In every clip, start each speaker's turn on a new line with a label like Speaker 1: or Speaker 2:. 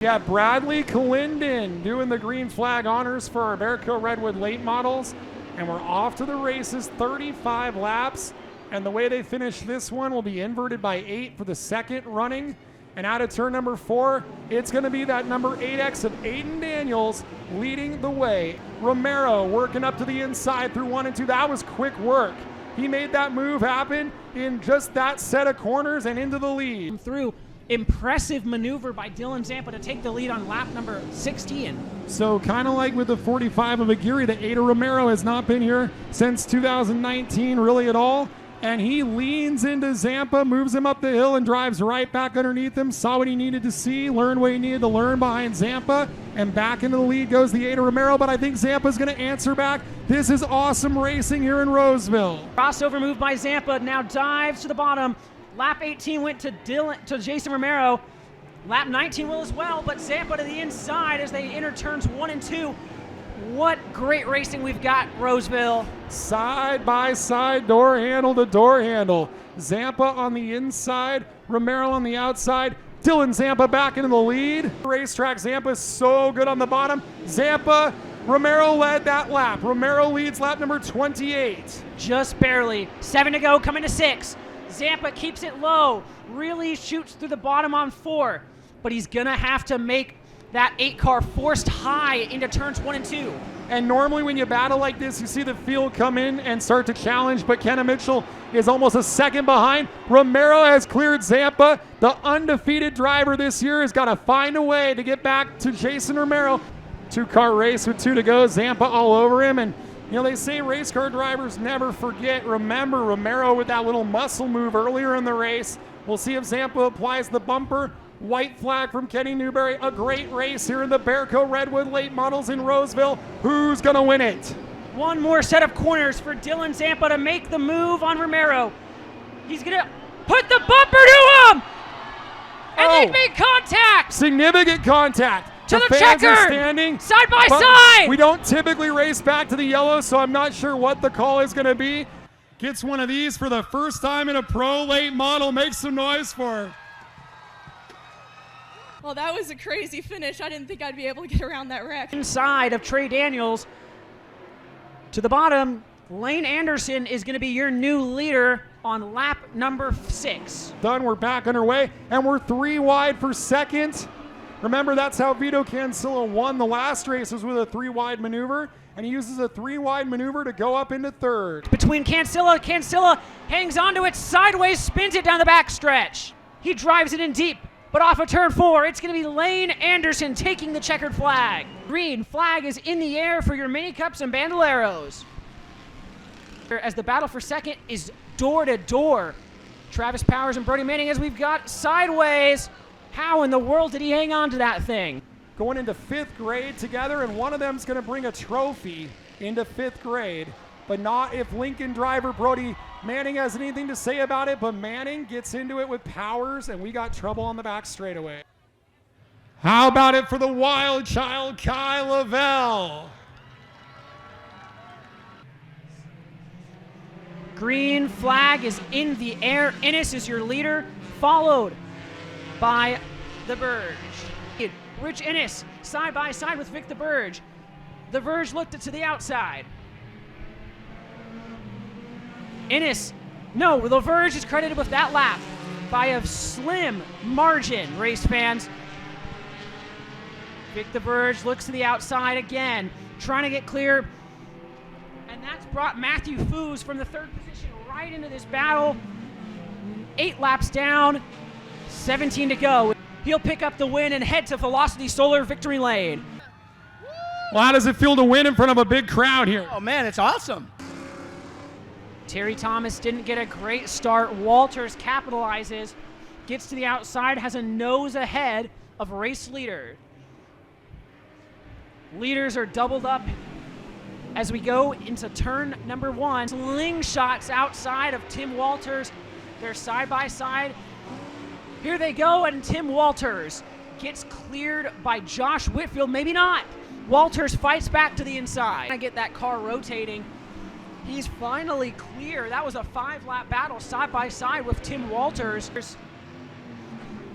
Speaker 1: Yeah, Bradley Calinden doing the green flag honors for our Berco Redwood late models. And we're off to the races, 35 laps. And the way they finish this one will be inverted by 8 for the second running. And out of turn number 4, it's going to be that number 8X of Aiden Daniels leading the way. Romero working up to the inside through 1 and 2. That was quick work. He made that move happen in just that set of corners and into the lead.
Speaker 2: Through impressive maneuver by Dylan Zampa to take the lead on lap number 16.
Speaker 1: So kind of like with the 45 of Aguirre, the Ada Romero has not been here since 2019 really at all. And he leans into Zampa, moves him up the hill and drives right back underneath him. Saw what he needed to see, learned what he needed to learn behind Zampa, and back into the lead goes the Ada Romero, but I think Zampa's gonna answer back. This is awesome racing here in Roseville.
Speaker 2: Crossover move by Zampa, now dives to the bottom. Lap 18 went to Jason Romero. Lap 19 will as well, but Zampa to the inside as they enter turns 1 and 2. What great racing we've got, Roseville.
Speaker 1: Side by side, door handle to door handle. Zampa on the inside, Romero on the outside. Dylan Zampa back into the lead. Racetrack, Zampa is so good on the bottom. Zampa, Romero led that lap. Romero leads lap number 28.
Speaker 2: Just barely. 7 to go, coming to 6. Zampa keeps it low, really shoots through the bottom on 4, but he's gonna have to make that 8 car forced high into turns 1 and 2.
Speaker 1: And normally when you battle like this, you see the field come in and start to challenge, but Kenna Mitchell is almost a second behind. Romero has cleared Zampa. The undefeated driver this year has got to find a way to get back to Jason Romero. 2-car race with 2 to go, Zampa all over him. And you know, they say race car drivers never forget. Remember Romero with that little muscle move earlier in the race. We'll see if Zampa applies the bumper. White flag from Kenny Newberry. A great race here in the Berco Redwood late models in Roseville. Who's gonna win it?
Speaker 2: One more set of corners for Dylan Zampa to make the move on Romero. He's gonna put the bumper to him! And they make contact!
Speaker 1: Significant contact.
Speaker 2: To the
Speaker 1: fans
Speaker 2: checker!
Speaker 1: are standing
Speaker 2: side by side!
Speaker 1: We don't typically race back to the yellow, so I'm not sure what the call is gonna be. Gets one of these for the first time in a pro late model. Make some noise for her.
Speaker 3: Well, that was a crazy finish. I didn't think I'd be able to get around that wreck.
Speaker 2: Inside of Trey Daniels. To the bottom, Lane Anderson is going to be your new leader on lap number 6.
Speaker 1: Done, we're back underway, and we're 3 wide for second. Remember, that's how Vito Cancilla won the last race, was with a 3-wide maneuver, and he uses a 3-wide maneuver to go up into third.
Speaker 2: Between Cancilla hangs onto it sideways, spins it down the backstretch. He drives it in deep. But off of turn 4, it's going to be Lane Anderson taking the checkered flag. Green flag is in the air for your mini cups and bandoleros. As the battle for second is door to door. Travis Powers and Brody Manning as we've got sideways. How in the world did he hang on to that thing?
Speaker 1: Going into 5th grade together, and one of them's going to bring a trophy into 5th grade. But not if Lincoln driver Brody Manning has anything to say about it, but Manning gets into it with Powers, and we got trouble on the back straightaway. How about it for the wild child, Kai Lavelle?
Speaker 2: Green flag is in the air. Ennis is your leader, followed by the Burge. Rich Ennis side by side with Vic the Burge. The Verge looked to the outside. Ennis, no, the Verge is credited with that lap by a slim margin, race fans. Vic the Verge looks to the outside again, trying to get clear. And that's brought Matthew Foos from the 3rd position right into this battle. 8 laps down, 17 to go. He'll pick up the win and head to Velocity Solar Victory Lane.
Speaker 1: Well, how does it feel to win in front of a big crowd here?
Speaker 4: Oh man, it's awesome.
Speaker 2: Terry Thomas didn't get a great start. Walters capitalizes, gets to the outside, has a nose ahead of race leader. Leaders are doubled up as we go into turn number 1. Slingshots outside of Tim Walters. They're side by side. Here they go, and Tim Walters gets cleared by Josh Whitfield. Maybe not. Walters fights back to the inside. I get that car rotating. He's finally clear. That was a 5-lap battle side by side with Tim Walters.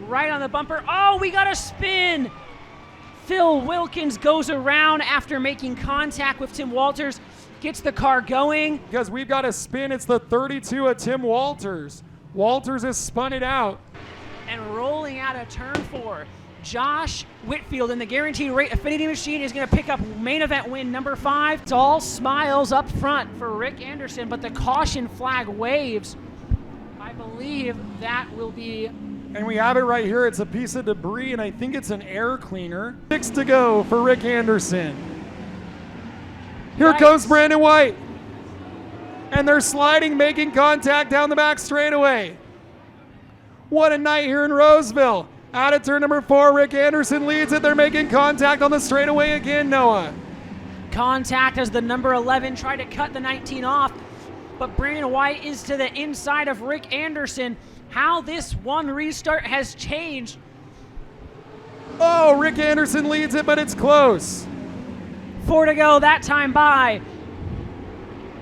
Speaker 2: Right on the bumper. Oh, we got a spin. Phil Wilkins goes around after making contact with Tim Walters, gets the car going.
Speaker 1: Because we've got a spin. It's the 32 of Tim Walters. Walters has spun it out.
Speaker 2: And rolling out of turn 4, Josh Whitfield in the Guaranteed Rate Affinity Machine is going to pick up main event win number 5. It's all smiles up front for Rick Anderson, but the caution flag waves. I believe that will be...
Speaker 1: And we have it right here. It's a piece of debris, and I think it's an air cleaner. 6 to go for Rick Anderson. Here comes Brandon White. And they're sliding, making contact down the back straightaway. What a night here in Roseville. Out of turn number 4, Rick Anderson leads it. They're making contact on the straightaway again, Noah.
Speaker 2: Contact as the number 11 tried to cut the 19 off, but Brandon White is to the inside of Rick Anderson. How this one restart has changed.
Speaker 1: Oh, Rick Anderson leads it, but it's close.
Speaker 2: 4 to go that time by.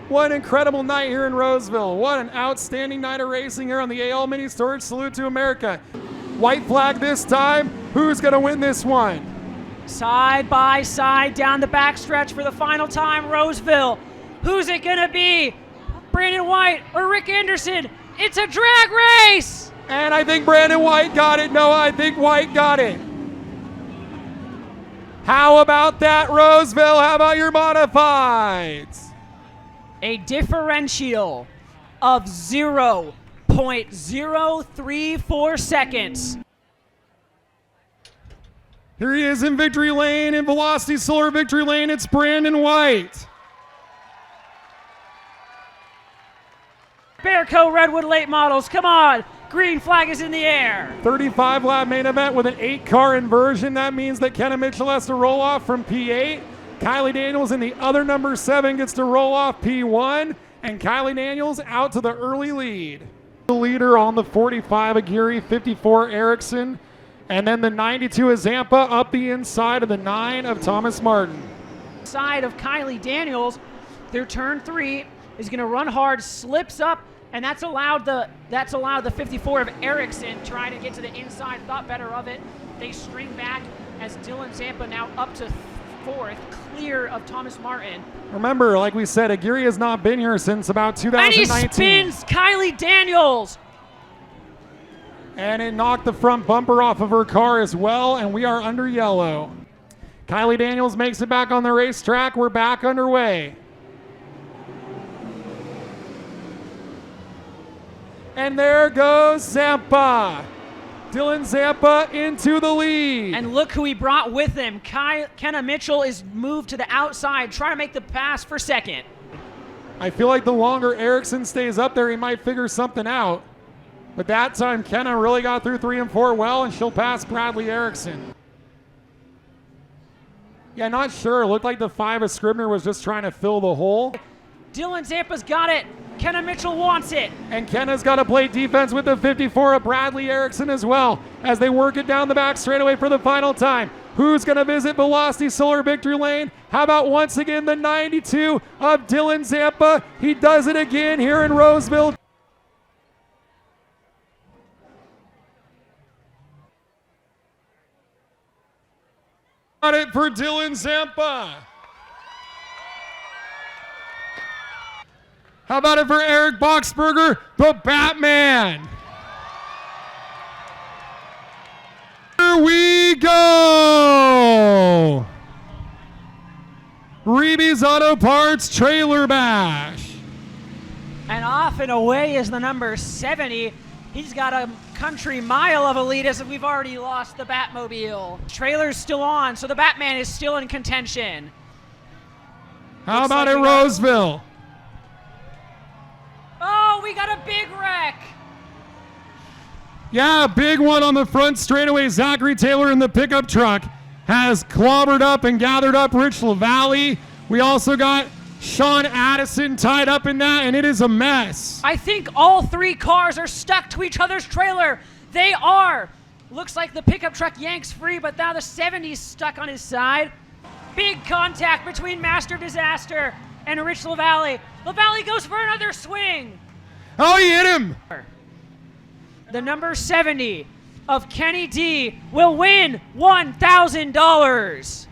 Speaker 1: What an incredible night here in Roseville. What an outstanding night of racing here on the AL Mini Storage. Salute to America. White flag this time. Who's going to win this one?
Speaker 2: Side by side down the backstretch for the final time, Roseville. Who's it going to be? Brandon White or Rick Anderson? It's a drag race!
Speaker 1: And I think Brandon White got it, Noah. I think White got it. How about that, Roseville? How about your modifieds?
Speaker 2: A differential of 0.034 seconds.
Speaker 1: Here he is in victory lane, in Velocity Solar victory lane. It's Brandon White.
Speaker 2: Berco Redwood late models, come on. Green flag is in the air.
Speaker 1: 35 lap main event with an 8-car inversion. That means that Kenna Mitchell has to roll off from P8. Kylie Daniels in the other number 7 gets to roll off P1. And Kylie Daniels out to the early lead. The leader on the 45 Aguirre, 54 Erickson. And then the 92 is Zampa up the inside of the 9 of Thomas Martin.
Speaker 2: Side of Kylie Daniels, their turn 3 is going to run hard, slips up, and that's allowed the 54 of Erickson trying to get to the inside, thought better of it. They string back as Dylan Zampa now up to 4th, clear of Thomas Martin.
Speaker 1: Remember, like we said, Aguirre has not been here since about 2019.
Speaker 2: And he spins Kylie Daniels.
Speaker 1: And it knocked the front bumper off of her car as well, and we are under yellow. Kylie Daniels makes it back on the racetrack. We're back underway. And there goes Zampa. Dylan Zampa into the lead.
Speaker 2: And look who he brought with him. Kenna Mitchell is moved to the outside, trying to make the pass for 2nd.
Speaker 1: I feel like the longer Erickson stays up there, he might figure something out. But that time, Kenna really got through 3 and 4 well, and she'll pass Bradley Erickson. Yeah, not sure. It looked like the 5 of Scribner was just trying to fill the hole.
Speaker 2: Dylan Zampa's got it. Kenna Mitchell wants it.
Speaker 1: And Kenna's got to play defense with the 54 of Bradley Erickson as well as they work it down the back straightaway for the final time. Who's going to visit Velocity Solar victory lane? How about once again the 92 of Dylan Zampa? He does it again here in Roseville. Got it for Dylan Zampa. How about it for Eric Boxberger, the Batman? Here we go. Reeby's Auto Parts Trailer Bash.
Speaker 2: And off and away is the number 70. He's got a country mile of a lead as we've already lost the Batmobile. Trailer's still on, so the Batman is still in contention.
Speaker 1: How about it, Roseville?
Speaker 2: Oh, we got a big wreck.
Speaker 1: Yeah, big one on the front straightaway. Zachary Taylor in the pickup truck has clobbered up and gathered up Rich LaValle. We also got Sean Addison tied up in that, and it is a mess.
Speaker 2: I think all 3 cars are stuck to each other's trailer. They are. Looks like the pickup truck yanks free, but now the 70's stuck on his side. Big contact between Master Disaster and Rich LaValle. LaValle goes for another swing.
Speaker 1: Oh, he hit him.
Speaker 2: The number 70 of Kenny D will win $1,000.